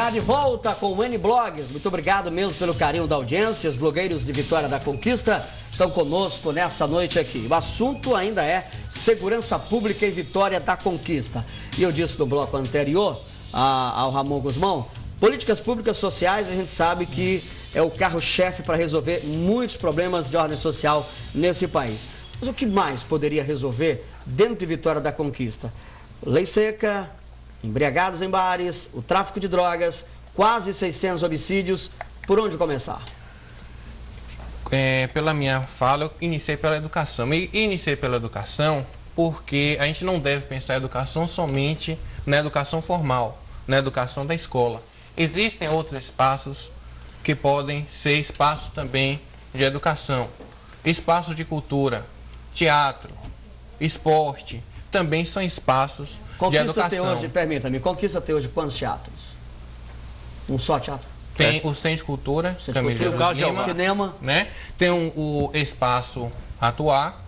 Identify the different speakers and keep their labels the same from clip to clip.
Speaker 1: Já de volta com o N-Blogs. Muito obrigado mesmo pelo carinho da audiência. Os blogueiros de Vitória da Conquista estão conosco nessa noite aqui. O assunto ainda é segurança pública em Vitória da Conquista. E eu disse no bloco anterior ao Ramon Guzmão, políticas públicas sociais a gente sabe que é o carro-chefe para resolver muitos problemas de ordem social nesse país. Mas o que mais poderia resolver dentro de Vitória da Conquista? Lei seca, embriagados em bares, o tráfico de drogas, quase 600 homicídios. Por onde começar?
Speaker 2: Pela minha fala, eu iniciei pela educação. E iniciei pela educação porque a gente não deve pensar a educação somente na educação formal, na educação da escola. Existem outros espaços que podem ser espaços também de educação. Espaços de cultura, teatro, esporte, também são espaços de educação.
Speaker 1: Tem hoje, permita-me, Conquista tem hoje quantos teatros? Um só teatro?
Speaker 2: Tem o Centro de Cultura,
Speaker 1: cinema,
Speaker 2: né? Tem o espaço Atuar,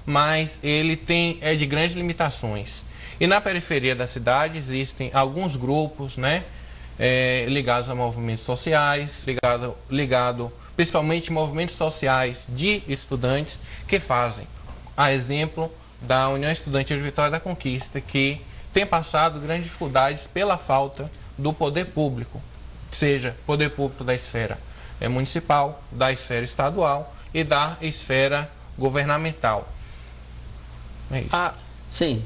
Speaker 2: mas ele é de grandes limitações. E na periferia da cidade existem alguns grupos, né? Ligados a movimentos sociais, ligado principalmente movimentos sociais de estudantes que fazem, a exemplo da União Estudantil de Vitória da Conquista, que tem passado grandes dificuldades pela falta do poder público, seja poder público da esfera municipal, da esfera estadual e da esfera governamental. É isso.
Speaker 1: Sim.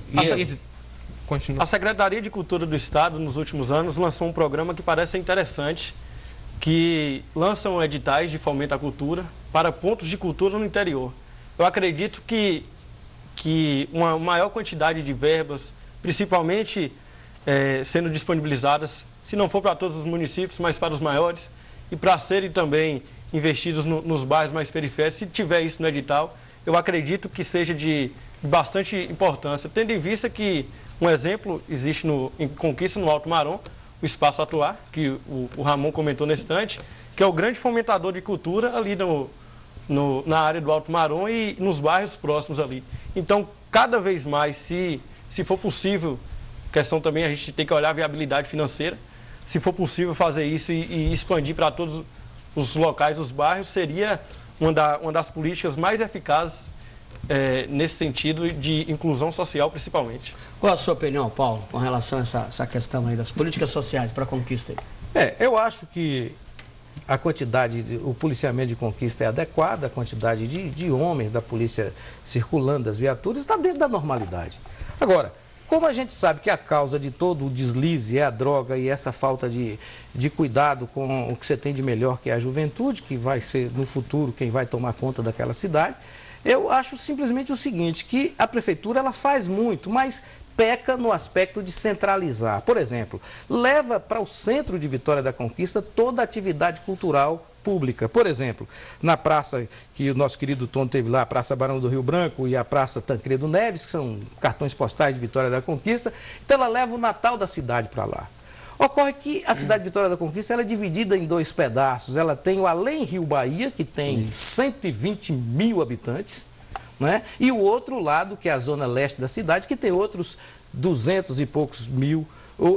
Speaker 3: A Secretaria de Cultura do Estado, nos últimos anos, lançou um programa que parece interessante, que lançam editais de fomento à cultura para pontos de cultura no interior. Eu acredito que uma maior quantidade de verbas, principalmente sendo disponibilizadas, se não for para todos os municípios, mas para os maiores, e para serem também investidos nos bairros mais periféricos, se tiver isso no edital, eu acredito que seja de bastante importância, tendo em vista que um exemplo existe em Conquista, no Alto Marom, o Espaço Atuar, que o Ramon comentou nesse instante, que é o grande fomentador de cultura ali na área do Alto Marom e nos bairros próximos ali. Então, cada vez mais, se for possível, questão também a gente tem que olhar a viabilidade financeira, se for possível fazer isso e expandir para todos os locais dos bairros, seria uma das políticas mais eficazes nesse sentido de inclusão social, principalmente.
Speaker 1: Qual a sua opinião, Paulo, com relação a essa questão aí das políticas sociais para a Conquista?
Speaker 4: Eu acho que a quantidade, o policiamento de Conquista é adequada, a quantidade de homens da polícia circulando, das viaturas, está dentro da normalidade. Agora, como a gente sabe que a causa de todo o deslize é a droga e essa falta de cuidado com o que você tem de melhor, que é a juventude, que vai ser no futuro quem vai tomar conta daquela cidade, eu acho simplesmente o seguinte, que a prefeitura ela faz muito, mas peca no aspecto de centralizar. Por exemplo, leva para o centro de Vitória da Conquista toda a atividade cultural pública. Por exemplo, na praça que o nosso querido Tom teve lá, a Praça Barão do Rio Branco e a Praça Tancredo Neves, que são cartões postais de Vitória da Conquista, então ela leva o Natal da cidade para lá. Ocorre que a cidade de Vitória da Conquista ela é dividida em dois pedaços. Ela tem o Além Rio Bahia, que tem 120 mil habitantes, né? E o outro lado, que é a zona leste da cidade, que tem outros 200 e poucos mil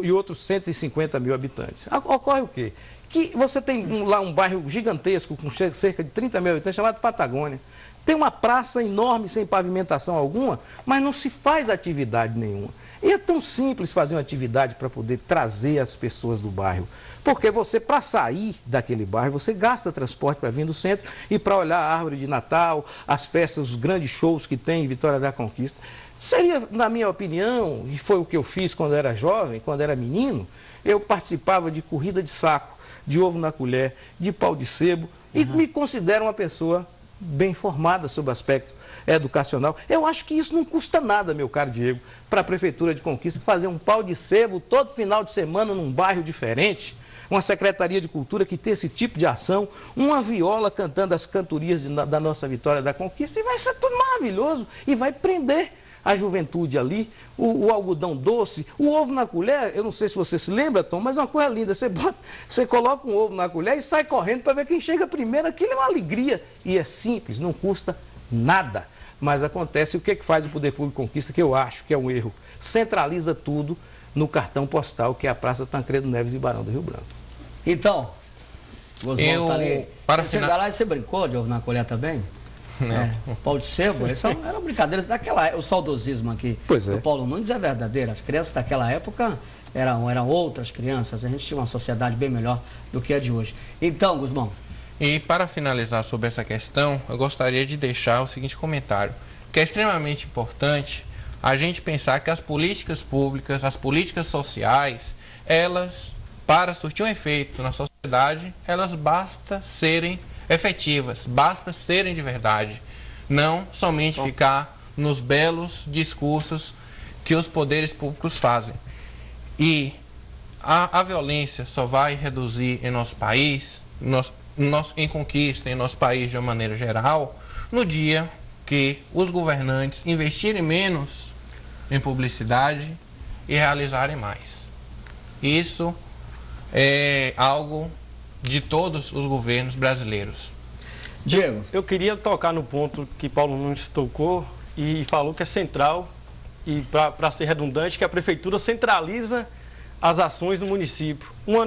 Speaker 4: e outros 150 mil habitantes. Ocorre o quê? Que você tem lá um bairro gigantesco, com cerca de 30 mil habitantes, chamado Patagônia. Tem uma praça enorme, sem pavimentação alguma, mas não se faz atividade nenhuma. E é tão simples fazer uma atividade para poder trazer as pessoas do bairro. Porque você, para sair daquele bairro, você gasta transporte para vir do centro e para olhar a árvore de Natal, as festas, os grandes shows que tem em Vitória da Conquista. Seria, na minha opinião, e foi o que eu fiz quando era jovem, quando era menino, eu participava de corrida de saco, de ovo na colher, de pau de sebo, e me considero uma pessoa bem formada sobre o aspecto educacional. Eu acho que isso não custa nada, meu caro Diego, para a Prefeitura de Conquista fazer um pau de sebo todo final de semana num bairro diferente, uma Secretaria de Cultura que tem esse tipo de ação, uma viola cantando as cantorias da nossa Vitória da Conquista, e vai ser tudo maravilhoso, e vai prender a juventude ali, o algodão doce, o ovo na colher. Eu não sei se você se lembra, Tom, mas é uma coisa linda. Você coloca um ovo na colher e sai correndo para ver quem chega primeiro. Aquilo é uma alegria e é simples, não custa nada. Mas acontece, o que faz o Poder Público Conquista, que eu acho que é um erro? Centraliza tudo no cartão postal, que é a Praça Tancredo Neves e Barão do Rio Branco.
Speaker 1: Então, Gosmão tá ali. Você brincou de ovo na colher também?
Speaker 2: Não.
Speaker 1: Pau de sebo, eram brincadeiras daquela época. O saudosismo aqui do Paulo Nunes é verdadeiro. As crianças daquela época eram outras crianças. A gente tinha uma sociedade bem melhor do que a de hoje. Então, Gusmão.
Speaker 2: E para finalizar sobre essa questão, eu gostaria de deixar o seguinte comentário, que é extremamente importante a gente pensar que as políticas públicas, as políticas sociais, elas, para surtir um efeito na sociedade, elas basta serem efetivas, basta serem de verdade, não somente ficar nos belos discursos que os poderes públicos fazem. E a violência só vai reduzir em nosso país, em conquista em nosso país de uma maneira geral, no dia que os governantes investirem menos em publicidade e realizarem mais. Isso é algo de todos os governos brasileiros.
Speaker 1: Diego.
Speaker 3: Eu queria tocar no ponto que Paulo Nunes tocou e falou que é central, e para ser redundante, que a Prefeitura centraliza as ações no município. Uma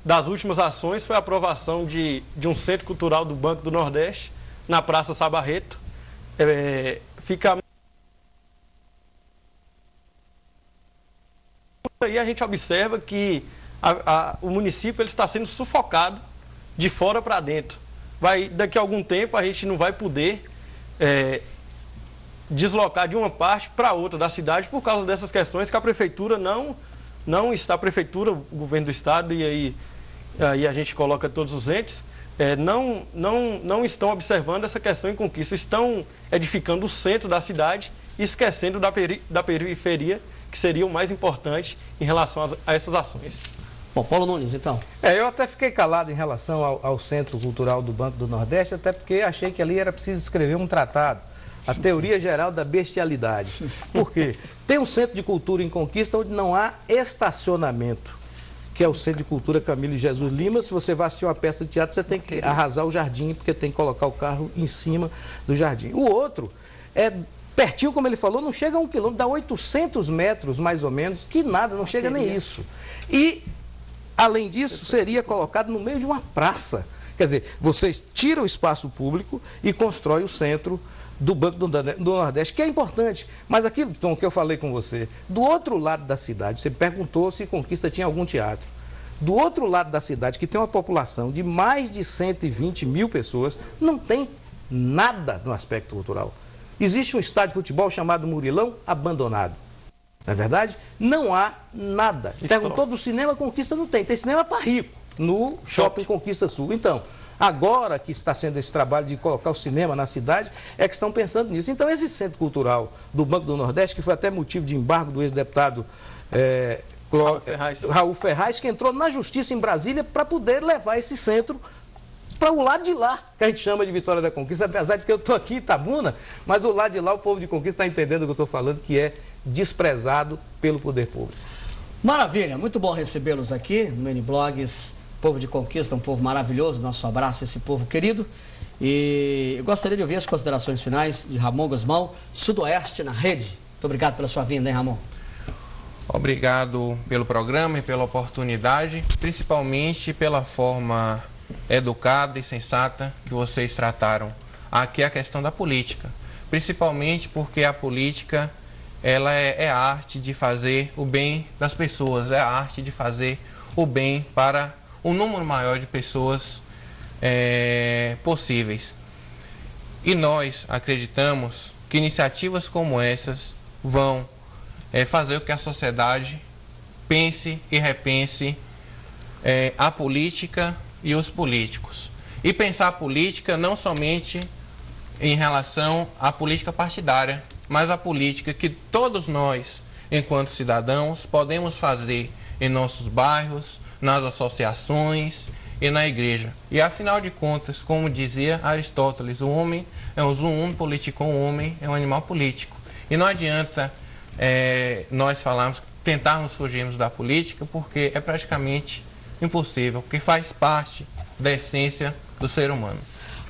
Speaker 3: das últimas ações foi a aprovação de um centro cultural do Banco do Nordeste, na Praça Sabarreto. E a gente observa que o município ele está sendo sufocado de fora para dentro. Daqui a algum tempo a gente não vai poder deslocar de uma parte para outra da cidade por causa dessas questões que a Prefeitura não está, a Prefeitura, o governo do Estado, e aí a gente coloca todos os entes, não estão observando essa questão em Conquista, estão edificando o centro da cidade e esquecendo da periferia, que seria o mais importante em relação a essas ações.
Speaker 1: Bom, Paulo Nunes, então.
Speaker 4: Eu até fiquei calado em relação ao Centro Cultural do Banco do Nordeste, até porque achei que ali era preciso escrever um tratado, a teoria geral da bestialidade. Por quê? Tem um centro de cultura em Conquista onde não há estacionamento, que é o Centro de Cultura Camilo Jesus Lima. Se você vai assistir uma peça de teatro, você tem que arrasar o jardim, porque tem que colocar o carro em cima do jardim. O outro é pertinho, como ele falou, não chega a 1 quilômetro, dá 800 metros mais ou menos, que nada, não chega nem isso. E, além disso, seria colocado no meio de uma praça. Quer dizer, vocês tiram o espaço público e constroem o centro do Banco do Nordeste, que é importante. Mas aquilo, Tom, que eu falei com você, do outro lado da cidade, você perguntou se Conquista tinha algum teatro. Do outro lado da cidade, que tem uma população de mais de 120 mil pessoas, não tem nada no aspecto cultural. Existe um estádio de futebol chamado Murilão, abandonado. Não é verdade? Não há nada. Perguntou do cinema, Conquista não tem. Tem cinema para rico, no Shopping Conquista Sul. Então, agora que está sendo esse trabalho de colocar o cinema na cidade, é que estão pensando nisso. Então, esse centro cultural do Banco do Nordeste, que foi até motivo de embargo do ex-deputado Raul Ferraz, que entrou na justiça em Brasília para poder levar esse centro para o lado de lá, que a gente chama de Vitória da Conquista, apesar de que eu estou aqui em Itabuna, mas o lado de lá, o povo de Conquista está entendendo o que eu estou falando, que é desprezado pelo poder público.
Speaker 1: Maravilha, muito bom recebê-los aqui no N-Blogs, povo de Conquista, um povo maravilhoso, nosso abraço a esse povo querido. E eu gostaria de ouvir as considerações finais de Ramon Gusmão, Sudoeste na Rede. Muito obrigado pela sua vinda, hein, Ramon?
Speaker 2: Obrigado pelo programa e pela oportunidade, principalmente pela forma educada e sensata que vocês trataram aqui a questão da política, principalmente porque a política ela é a arte de fazer o bem das pessoas, é a arte de fazer o bem para um número maior de pessoas possíveis. E nós acreditamos que iniciativas como essas vão fazer com que a sociedade pense e repense a política e os políticos. E pensar a política não somente em relação à política partidária, mas a política que todos nós, enquanto cidadãos, podemos fazer em nossos bairros, nas associações e na igreja. E afinal de contas, como dizia Aristóteles, o homem é um zoon politikon, o homem é um animal político. E não adianta nós tentarmos fugirmos da política, porque é praticamente impossível, porque faz parte da essência do ser humano.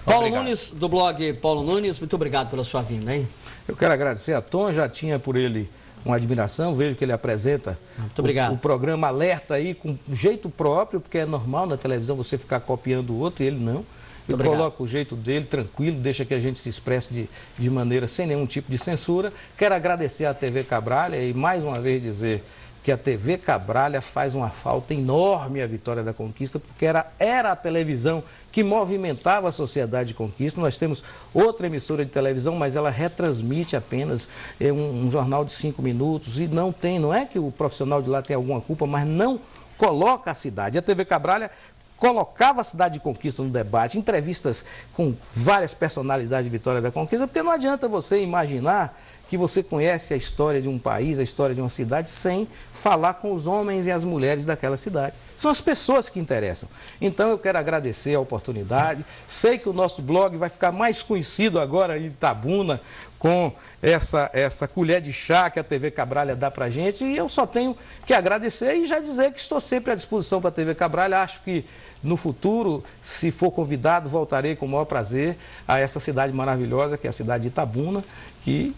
Speaker 1: Paulo Nunes, do blog Paulo Nunes, muito obrigado pela sua vinda, hein?
Speaker 4: Eu quero agradecer a Tom, já tinha por ele uma admiração, vejo que ele apresenta
Speaker 1: Muito obrigado.
Speaker 4: o programa Alerta aí com um jeito próprio, porque é normal na televisão você ficar copiando o outro e ele não. Ele coloca o jeito dele, tranquilo, deixa que a gente se expresse de maneira sem nenhum tipo de censura. Quero agradecer à TV Cabralha e mais uma vez dizer que a TV Cabralha faz uma falta enorme à Vitória da Conquista, porque era a televisão que movimentava a sociedade de Conquista. Nós temos outra emissora de televisão, mas ela retransmite apenas um jornal de 5 minutos e não é que o profissional de lá tem alguma culpa, mas não coloca a cidade. A TV Cabralha colocava a cidade de Conquista no debate, entrevistas com várias personalidades de Vitória da Conquista, porque não adianta você imaginar que você conhece a história de um país, a história de uma cidade, sem falar com os homens e as mulheres daquela cidade. São as pessoas que interessam. Então eu quero agradecer a oportunidade. Sei que o nosso blog vai ficar mais conhecido agora em Itabuna, com essa colher de chá que a TV Cabralha dá pra gente. E eu só tenho que agradecer e já dizer que estou sempre à disposição para a TV Cabralha. Acho que no futuro, se for convidado, voltarei com o maior prazer a essa cidade maravilhosa, que é a cidade de Itabuna, que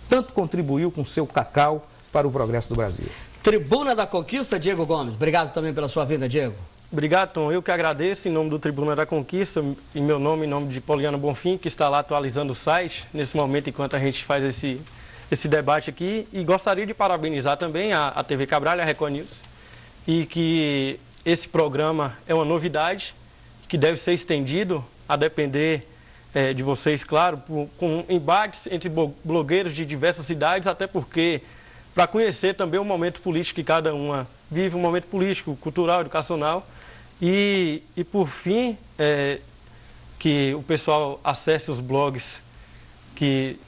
Speaker 4: tanto contribuiu com seu cacau para o progresso do Brasil.
Speaker 1: Tribuna da Conquista, Diego Gomes. Obrigado também pela sua vinda, Diego.
Speaker 3: Obrigado, Tom. Eu que agradeço em nome do Tribuna da Conquista, em meu nome, em nome de Poliana Bonfim, que está lá atualizando o site, nesse momento, enquanto a gente faz esse debate aqui. E gostaria de parabenizar também a TV Cabralha, a Record News, e que esse programa é uma novidade, que deve ser estendido a depender de vocês, claro, com embates entre blogueiros de diversas cidades, até porque, para conhecer também o momento político que cada uma vive, um momento político, cultural, educacional, e por fim, que o pessoal acesse os blogs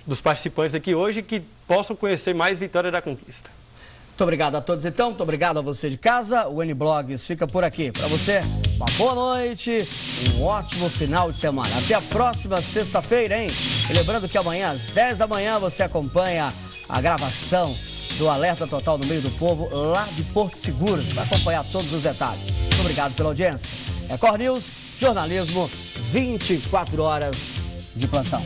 Speaker 3: dos participantes aqui hoje, que possam conhecer mais Vitória da Conquista.
Speaker 1: Muito obrigado a todos, então. Muito obrigado a você de casa. O N-Blogs fica por aqui. Para você, uma boa noite, um ótimo final de semana. Até a próxima sexta-feira, hein? E lembrando que amanhã, às 10 da manhã, você acompanha a gravação do Alerta Total no Meio do Povo, lá de Porto Seguro. Vai acompanhar todos os detalhes. Muito obrigado pela audiência. Record News, jornalismo, 24 horas de plantão.